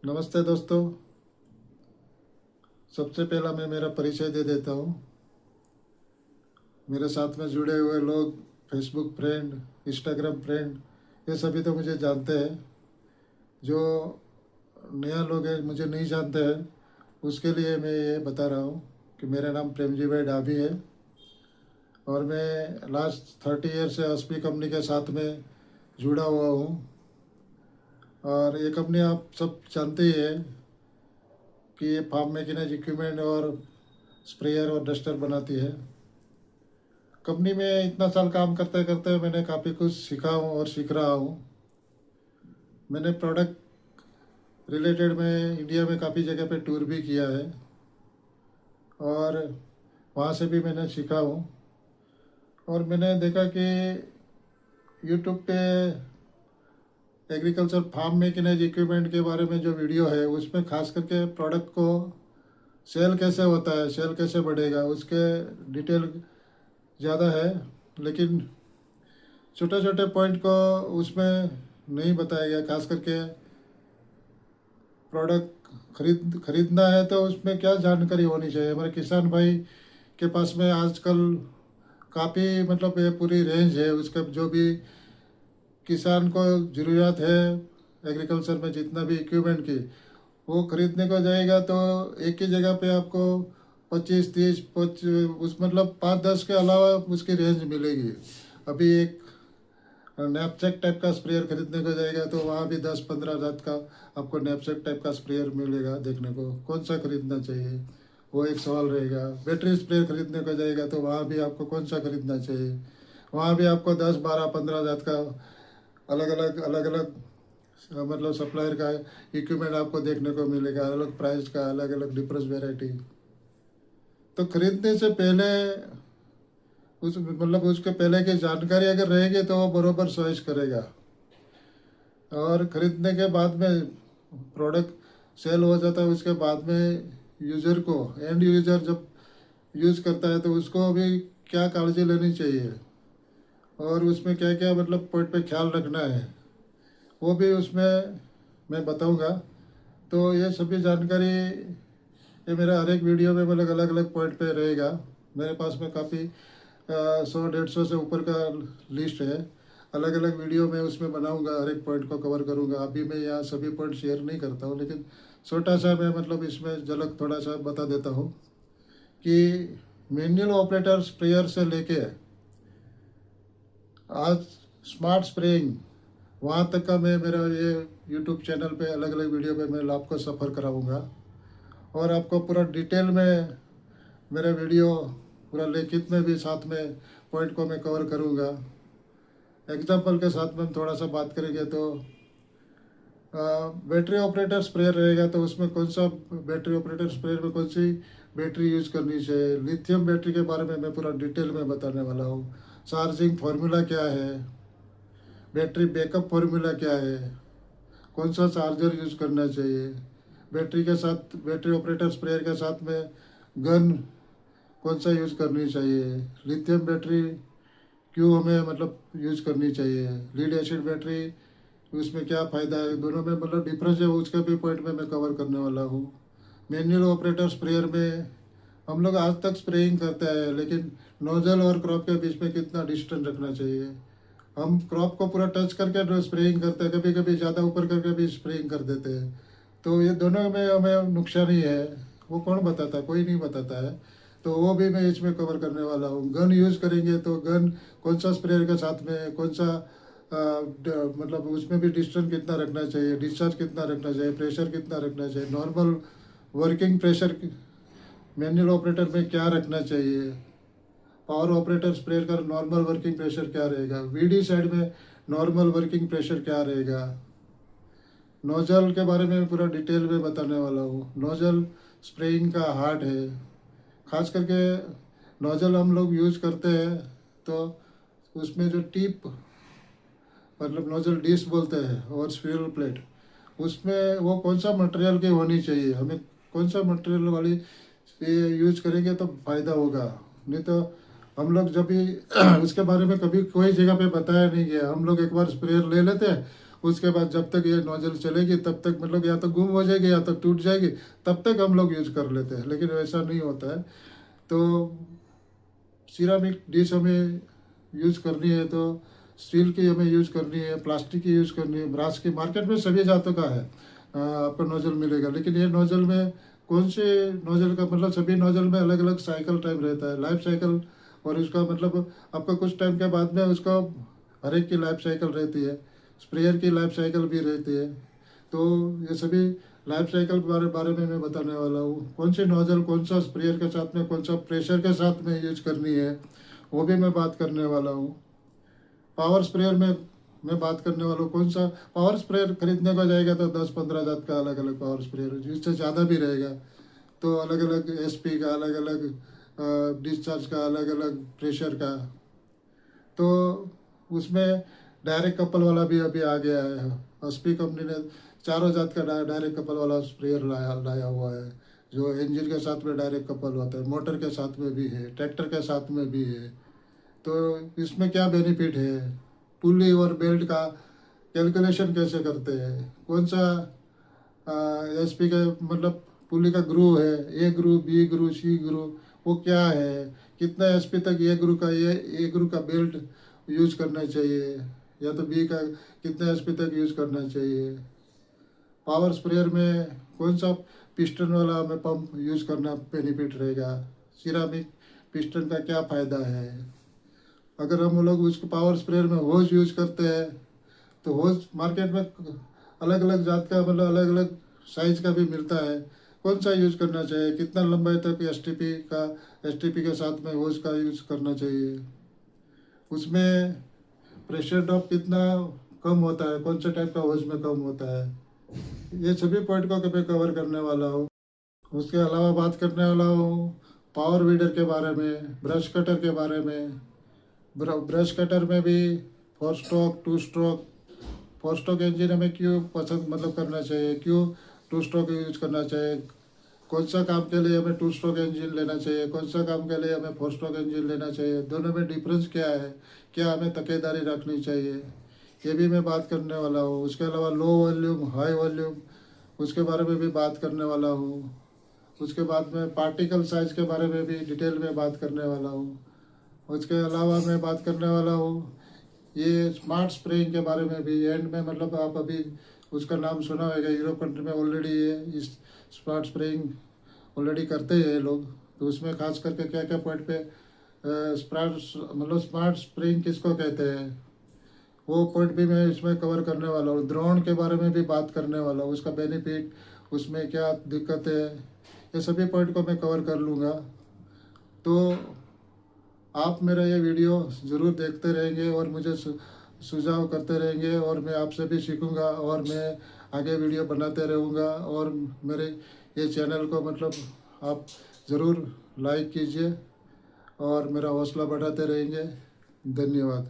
नमस्ते दोस्तों। सबसे पहला मैं मेरा परिचय दे देता हूँ। मेरे साथ में जुड़े हुए लोग, फेसबुक फ्रेंड, इंस्टाग्राम फ्रेंड, ये सभी तो मुझे जानते हैं। जो नया लोग हैं, मुझे नहीं जानते हैं, उसके लिए मैं ये बता रहा हूँ कि मेरा नाम प्रेमजी भाई डाभी है और मैं लास्ट 30 ईयर से एसपी कंपनी के साथ में जुड़ा हुआ हूँ। और ये कंपनी आप सब जानते ही है कि ये फार्म मैकेनाइज इक्विपमेंट और स्प्रेयर और डस्टर बनाती है। कंपनी में इतना साल काम करते करते मैंने काफ़ी कुछ सीखा हूँ और सीख रहा हूँ। मैंने प्रोडक्ट रिलेटेड में इंडिया में काफ़ी जगह पे टूर भी किया है और वहाँ से भी मैंने सीखा हूँ। और मैंने देखा कि यूट्यूब पे एग्रीकल्चर फार्म मैकेनाइज इक्विपमेंट के बारे में जो वीडियो है, उसमें खास करके प्रोडक्ट को सेल कैसे होता है, सेल कैसे बढ़ेगा, उसके डिटेल ज़्यादा है, लेकिन छोटे छोटे पॉइंट को उसमें नहीं बताया गया। खास करके प्रोडक्ट खरीदना है तो उसमें क्या जानकारी होनी चाहिए। हमारे किसान भाई के पास में आजकल काफ़ी मतलब ये पूरी रेंज है, उसका जो भी किसान को ज़रूरत है एग्रीकल्चर में जितना भी इक्विपमेंट की, वो खरीदने को जाएगा तो एक ही जगह पे आपको 25-30 उस मतलब 5-10 के अलावा उसकी रेंज मिलेगी। अभी एक नैपसेक टाइप का स्प्रेयर खरीदने को जाएगा तो वहाँ भी 10-15 हज़ार का आपको नैपसेक टाइप का स्प्रेयर मिलेगा देखने को। कौन सा खरीदना चाहिए, वो एक सवाल रहेगा। बैटरी स्प्रेयर खरीदने को जाएगा तो वहाँ भी आपको कौन सा खरीदना चाहिए, वहाँ भी आपको 10-12-15 हज़ार का अलग अलग मतलब सप्लायर का इक्विपमेंट आपको देखने को मिलेगा, अलग प्राइस का, अलग अलग डिफरेंस वेराइटी। तो खरीदने से पहले उस मतलब उसके पहले की जानकारी अगर रहेगी तो वो बरोबर चॉइस करेगा। और खरीदने के बाद में प्रोडक्ट सेल हो जाता है, उसके बाद में यूज़र को, एंड यूज़र जब यूज़ करता है तो उसको भी क्या काळजी लेनी चाहिए और उसमें क्या क्या मतलब पॉइंट पे ख्याल रखना है, वो भी उसमें मैं बताऊंगा। तो ये सभी जानकारी ये मेरा हर एक वीडियो में मतलब अलग अलग पॉइंट पे रहेगा। मेरे पास में काफ़ी 100-150 से ऊपर का लिस्ट है। अलग अलग वीडियो में उसमें बनाऊंगा, हर एक पॉइंट को कवर करूंगा। अभी मैं यहाँ सभी पॉइंट शेयर नहीं करता हूँ, लेकिन छोटा सा मैं मतलब इसमें झलक थोड़ा सा बता देता हूँ कि मैनुअल ऑपरेटर स्प्रेयर से लेके आज स्मार्ट स्प्रेइंग, वहाँ तक का मैं मेरा ये यूट्यूब चैनल पे अलग अलग वीडियो पे मैं आपको सफ़र कराऊंगा और आपको पूरा डिटेल में मेरा वीडियो पूरा लिखित में भी साथ में पॉइंट को मैं कवर करूंगा। एग्जाम्पल के साथ में थोड़ा सा बात करेंगे तो बैटरी ऑपरेटर स्प्रेयर रहेगा तो उसमें कौन सा बैटरी ऑपरेटर स्प्रेयर में कौन सी बैटरी यूज करनी चाहिए। लिथियम बैटरी के बारे में मैं पूरा डिटेल में बताने वाला हूँ। चार्जिंग फार्मूला क्या है, बैटरी बैकअप फार्मूला क्या है, कौन सा चार्जर यूज करना चाहिए, बैटरी के साथ बैटरी ऑपरेटर स्प्रेयर के साथ में गन कौन सा यूज करनी चाहिए, लिथियम बैटरी क्यों हमें मतलब यूज करनी चाहिए, लीड एसिड बैटरी उसमें क्या फ़ायदा है, दोनों में मतलब डिफरेंस है, उसका भी पॉइंट में मैं कवर करने वाला हूँ। मैनुअल ऑपरेटर स्प्रेयर में हम लोग आज तक स्प्रेइंग करते हैं, लेकिन नोजल और क्रॉप के बीच में कितना डिस्टेंस रखना चाहिए। हम क्रॉप को पूरा टच करके स्प्रेइंग करते हैं, कभी कभी ज़्यादा ऊपर करके भी स्प्रेइंग कर देते हैं, तो ये दोनों में हमें नुकसान ही है। वो कौन बताता है, कोई नहीं बताता है, तो वो भी मैं इसमें कवर करने वाला हूँ। गन यूज़ करेंगे तो गन कौन सा स्प्रेयर के साथ में कौन सा मतलब उसमें भी डिस्टेंस कितना रखना चाहिए, डिस्चार्ज कितना रखना चाहिए, प्रेशर कितना रखना चाहिए, normal working pressure manual operator में क्या रखना चाहिए, पावर ऑपरेटर स्प्रेयर का नॉर्मल वर्किंग प्रेशर क्या रहेगा, वीडी साइड में नॉर्मल वर्किंग प्रेशर क्या रहेगा। नोजल के बारे में पूरा डिटेल में बताने वाला हूँ। नोजल स्प्रेइंग का हार्ट है, खास करके नोजल हम लोग यूज करते हैं तो उसमें जो टिप मतलब नोजल डिश बोलते हैं और स्फीरल प्लेट, उसमें वो कौन सा मटेरियल की होनी चाहिए, हमें कौन सा मटेरियल वाली ये यूज करेंगे तो फ़ायदा होगा। नहीं तो हम लोग जब भी उसके बारे में कभी कोई जगह पे बताया नहीं गया, हम लोग एक बार स्प्रेयर ले लेते हैं, उसके बाद जब तक ये नोजल चलेगी तब तक मतलब या तो गुम हो जाएगी या तो टूट जाएगी, तब तक हम लोग यूज कर लेते हैं, लेकिन वैसा नहीं होता है। तो सिरामिक डिश हमें यूज करनी है तो स्टील की हमें यूज करनी है, प्लास्टिक की यूज करनी है, ब्रास की। मार्केट में सभी जातों का है आपको नोजल मिलेगा, लेकिन ये नोजल में कौन से नोजल का मतलब सभी नोजल में अलग अलग साइकिल टाइम रहता है, लाइफ साइकिल। और इसका मतलब आपका कुछ टाइम के बाद में उसका हर एक की लाइफ साइकिल रहती है, स्प्रेयर की लाइफ साइकिल भी रहती है। तो ये सभी लाइफ साइकिल के बारे में मैं बताने वाला हूँ। कौन सी नोजल कौन सा स्प्रेयर के साथ में, कौन सा प्रेशर के साथ में यूज करनी है, वो भी मैं बात करने वाला हूँ। पावर स्प्रेयर में मैं बात करने वाला हूँ। कौन सा पावर स्प्रेयर खरीदने को जाएगा तो 10-15 हज़ार का अलग अलग पावर स्प्रेयर, जिससे ज़्यादा भी रहेगा तो अलग अलग एसपी का, अलग अलग डिस्चार्ज का, अलग अलग प्रेशर का। तो उसमें डायरेक्ट कपल वाला भी अभी आ गया है। एसपी कंपनी ने चारों जात का डायरेक्ट कपल वाला स्प्रेयर लाया हुआ है, जो इंजन के साथ में डायरेक्ट कपल होता है, मोटर के साथ में भी है, ट्रैक्टर के साथ में भी है। तो इसमें क्या बेनिफिट है, पुली और बेल्ट का कैलकुलेशन कैसे करते हैं, कौन सा एसपी का मतलब पुली का ग्रू है, ए ग्रू, बी ग्रू, सी ग्रू, वो क्या है, कितना एसपी तक ए ग्रू का बेल्ट यूज करना चाहिए, या तो बी का कितना एसपी तक यूज करना चाहिए। पावर स्प्रेयर में कौन सा पिस्टन वाला हमें पंप यूज करना बेनिफिट रहेगा, सिरामिक पिस्टन का क्या फ़ायदा है। अगर हम लोग उसको पावर स्प्रेयर में होज यूज करते हैं तो होज मार्केट में अलग अलग जात का मतलब अलग अलग साइज का भी मिलता है, कौन सा यूज करना चाहिए, कितना लंबाई तक एसटीपी के साथ में होज का यूज करना चाहिए, उसमें प्रेशर ड्रॉप कितना कम होता है, कौन सा टाइप का होज में कम होता है। ये सभी पॉइंट को मैं कवर करने वाला हूँ। उसके अलावा बात करने वाला हूँ पावर वीडर के बारे में, ब्रश कटर के बारे में। ब्रश कटर में भी 4 स्ट्रोक 2 स्ट्रोक, 4 स्ट्रोक इंजन हमें क्यों पसंद मतलब करना चाहिए, क्यों 2 स्ट्रोक यूज करना चाहिए, कौन सा काम के लिए हमें 2 स्ट्रोक इंजन लेना चाहिए, कौन सा काम के लिए हमें 4 स्ट्रोक इंजन लेना चाहिए, दोनों में डिफरेंस क्या है, क्या हमें तकेदारी रखनी चाहिए, ये भी मैं बात करने वाला हूँ। उसके अलावा लो वॉल्यूम, हाई वॉल्यूम, उसके बारे में भी बात करने वाला हूँ। उसके बाद में पार्टिकल साइज के बारे में भी डिटेल में बात करने वाला हूँ। उसके अलावा मैं बात करने वाला हूँ ये स्मार्ट स्प्रेइंग के बारे में भी। एंड में मतलब आप अभी उसका नाम सुना होगा, यूरोप कंट्री में ऑलरेडी ये इस स्मार्ट स्प्रेइंग ऑलरेडी करते हैं लोग। तो उसमें खास करके क्या क्या पॉइंट पे स्मार्ट स्प्रेइंग किसको कहते हैं, वो पॉइंट भी मैं इसमें कवर करने वाला हूँ। ड्रोन के बारे में भी बात करने वाला हूँ, उसका बेनिफिट, उसमें क्या दिक्कत है, ये सभी पॉइंट को मैं कवर कर लूँगा। तो आप मेरा ये वीडियो ज़रूर देखते रहेंगे और मुझे सुझाव करते रहेंगे, और मैं आपसे भी सीखूंगा और मैं आगे वीडियो बनाते रहूँगा। और मेरे ये चैनल को मतलब आप ज़रूर लाइक कीजिए और मेरा हौसला बढ़ाते रहेंगे। धन्यवाद।